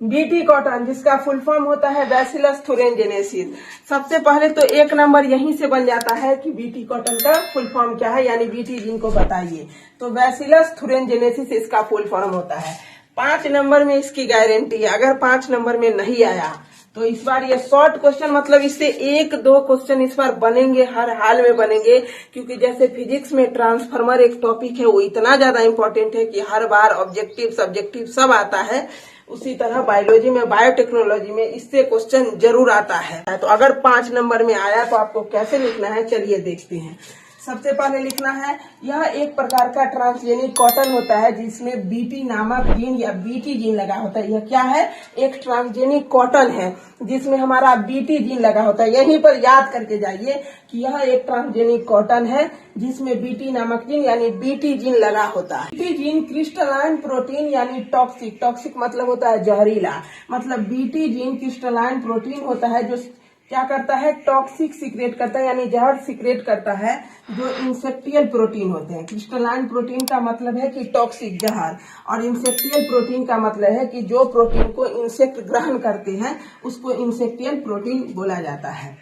BT cotton, जिसका full form होता है बैसिलस thuringiensis। सबसे पहले तो एक नंबर यहीं से बन जाता है कि बीटी कॉटन का फुल फॉर्म क्या है, यानी बीटी जीन को बताइए। तो बैसिलस thuringiensis इसका फुल फॉर्म होता है। 5 नंबर में इसकी गारंटी है। अगर 5 नंबर में नहीं आया तो इस बार ये शॉर्ट क्वेश्चन, मतलब इससे 1-2 क्वेश्चन इस बार बनेंगे, हर हाल में बनेंगे, क्योंकि जैसे फिजिक्स में ट्रांसफार्मर एक टॉपिक है, वो इतना ज्यादा इंपॉर्टेंट है कि हर बार ऑब्जेक्टिव सब्जेक्टिव सब आता है। उसी तरह बायोलॉजी में, बायोटेक्नोलॉजी में इससे क्वेश्चन जरूर आता है। तो अगर 5 नंबर में आया तो आपको कैसे लिखना है, चलिए देखते हैं। सबसे पहले लिखना है, यह एक प्रकार का ट्रांसजेनिक कॉटन होता है जिसमें बीटी नामक जीन या बीटी जीन लगा होता है। यह क्या है? एक ट्रांसजेनिक कॉटन है जिसमें हमारा बीटी जीन लगा होता है। यहीं पर याद करके जाइए कि यह एक ट्रांसजेनिक कॉटन है जिसमें बीटी नामक जीन यानी बीटी जीन लगा होता है। बीटी जीन क्रिस्टलाइन प्रोटीन यानी टॉक्सिक, टॉक्सिक मतलब होता है जहरीला, मतलब बीटी जीन क्रिस्टलाइन प्रोटीन होता है जो क्या करता है, टॉक्सिक सीक्रेट करता है, यानी जहर सीक्रेट करता है, जो इंसेक्टियल प्रोटीन होते हैं। क्रिस्टलाइन प्रोटीन का मतलब है कि टॉक्सिक जहर, और इंसेक्टियल प्रोटीन का मतलब है कि जो प्रोटीन को इंसेक्ट ग्रहण करते हैं उसको इंसेक्टियल प्रोटीन बोला जाता है।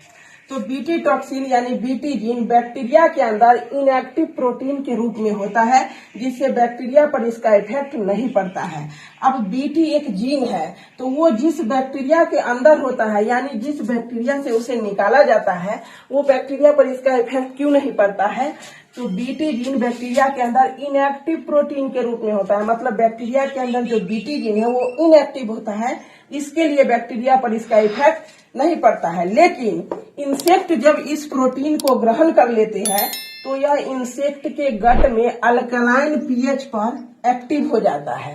तो बीटी टॉक्सिन यानी बीटी जीन बैक्टीरिया के अंदर इनएक्टिव प्रोटीन के रूप में होता है, जिससे बैक्टीरिया पर इसका इफेक्ट नहीं पड़ता है। अब बीटी एक जीन है तो वो जिस बैक्टीरिया के अंदर होता है, यानी जिस बैक्टीरिया से उसे निकाला जाता है, वो बैक्टीरिया पर इसका इफेक्ट क्यों नहीं पड़ता है? तो बीटी जीन बैक्टीरिया के अंदर इनएक्टिव प्रोटीन के रूप में होता है, मतलब बैक्टीरिया के अंदर जो बीटी जीन है वो इनएक्टिव होता है, इसके लिए बैक्टीरिया पर इसका इफेक्ट नहीं पड़ता है। लेकिन इंसेक्ट जब इस प्रोटीन को ग्रहण कर लेते हैं तो यह इंसेक्ट के गट में अल्कलाइन पीएच पर एक्टिव हो जाता है।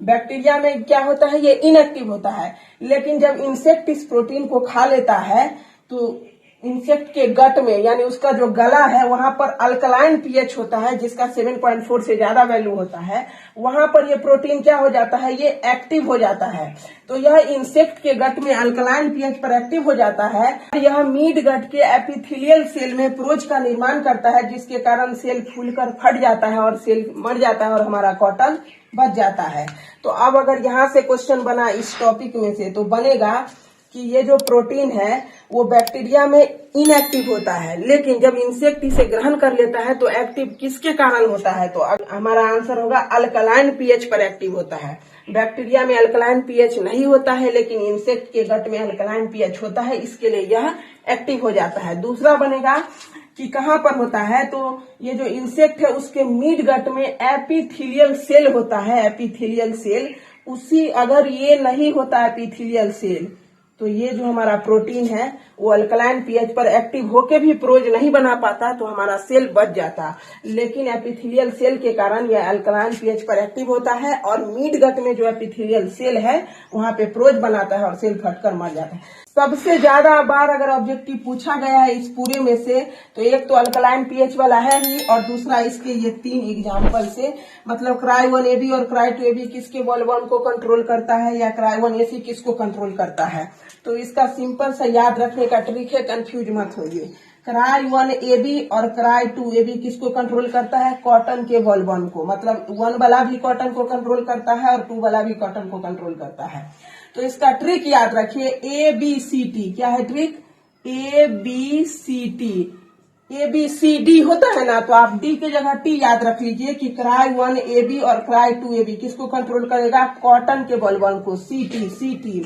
बैक्टीरिया में क्या होता है, ये इनएक्टिव होता है, लेकिन जब इंसेक्ट इस प्रोटीन को खा लेता है तो इंसेक्ट के गट में, यानी उसका जो गला है वहां पर अल्कलाइन पीएच होता है, जिसका 7.4 से ज्यादा वैल्यू होता है। वहां पर ये प्रोटीन क्या हो जाता है, ये एक्टिव हो जाता है। तो यह इंसेक्ट के गट में अल्कलाइन पीएच पर एक्टिव हो जाता है। यह मीड गट के एपिथेलियल सेल में प्रोज का निर्माण करता है, जिसके कारण सेल फूलकर फट जाता है और सेल मर जाता है और हमारा कॉटन बच जाता है। तो अब अगर यहाँ से क्वेश्चन बना इस टॉपिक में से, तो बनेगा कि ये जो प्रोटीन है वो बैक्टीरिया में इनएक्टिव होता है, लेकिन जब इंसेक्ट इसे ग्रहण कर लेता है तो एक्टिव किसके कारण होता है? तो हमारा आंसर होगा अल्कलाइन पीएच पर एक्टिव होता है। बैक्टीरिया में अल्कलाइन पीएच नहीं होता है, लेकिन इंसेक्ट के गट में अल्कलाइन पीएच होता है, इसके लिए यह एक्टिव हो जाता है। दूसरा बनेगा कि कहाँ पर होता है, तो ये जो इंसेक्ट है उसके मिड गट में एपिथेलियल सेल होता है, एपिथेलियल सेल। उसी अगर ये नहीं होता एपिथेलियल सेल, तो ये जो हमारा प्रोटीन है वो अल्कलाइन पीएच पर एक्टिव होके भी प्रोज नहीं बना पाता, तो हमारा सेल बच जाता। लेकिन एपिथेलियल सेल के कारण यह अल्कलाइन पीएच पर एक्टिव होता है, और मिड गट में जो एपिथेलियल सेल है वहां पे प्रोज बनाता है और सेल फटकर मर जाता है। सबसे ज्यादा बार अगर ऑब्जेक्टिव पूछा गया है इस पूरे में से, तो एक तो अल्कलाइन पीएच वाला है ही, और दूसरा इसके ये 3 एग्जाम्पल से, मतलब क्राई 1AB और क्राई 2AB किसके बॉलवर्म को कंट्रोल करता है, या क्राई 1AC किसको कंट्रोल करता है। तो इसका सिंपल सा याद रखने का ट्रिक है, कंफ्यूज मत होइए। क्राई 1AB और क्राई 2AB किसको कंट्रोल करता है? कॉटन के बॉलवर्म को, मतलब 1 वाला भी कॉटन को कंट्रोल करता है और 2 वाला भी कॉटन को कंट्रोल करता है। तो इसका ट्रिक याद रखिए, ABCT। क्या है ट्रिक? ABCT। ABCD होता है ना, तो आप D की जगह T याद रख लीजिए कि क्राई 1AB और क्राई 2AB किसको कंट्रोल करेगा? कॉटन के बॉलवर्म को। CT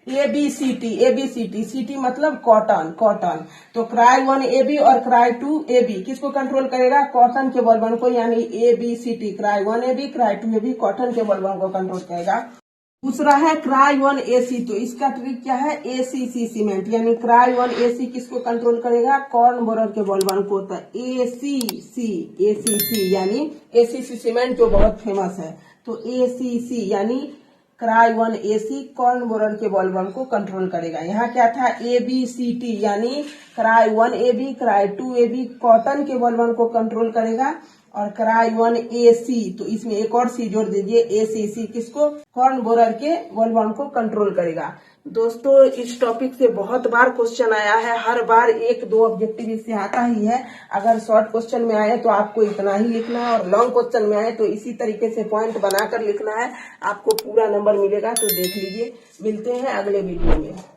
ABCT ABCT, CT मतलब कॉटन, कॉटन। तो क्राई 1AB और क्राई 2AB किसको कंट्रोल करेगा? कॉटन के बॉलवर्म को, यानी ABCT। Cry 1AB cry 2AB cotton के बॉलवर्म को कंट्रोल करेगा। दूसरा है क्राई 1AC, तो इसका ट्रिक क्या है? ACC सीमेंट, यानी क्राई 1AC किसको कंट्रोल करेगा? कॉर्न बोरर के बॉलवर्म को। तो ACC यानी ACC सीमेंट जो बहुत फेमस है, तो ACC यानी क्राई 1AC कॉर्न बोरर के बॉलवर्म को कंट्रोल करेगा। यहाँ क्या था? ABCT यानी cry 1AB cry 2AB cotton के बॉलवर्म को कंट्रोल करेगा, और क्राई 1AC, तो इसमें एक और सी जोड़ दीजिए, ACC किसको, हॉर्न बोरर के बोलबम को कंट्रोल करेगा। दोस्तों इस टॉपिक से बहुत बार क्वेश्चन आया है, हर बार 1-2 ऑब्जेक्टिव इससे आता ही है। अगर शॉर्ट क्वेश्चन में आए तो आपको इतना ही लिखना है, और लॉन्ग क्वेश्चन में आए तो इसी तरीके से पॉइंट बनाकर लिखना है, आपको पूरा नंबर मिलेगा। तो देख लीजिए, मिलते हैं अगले वीडियो में।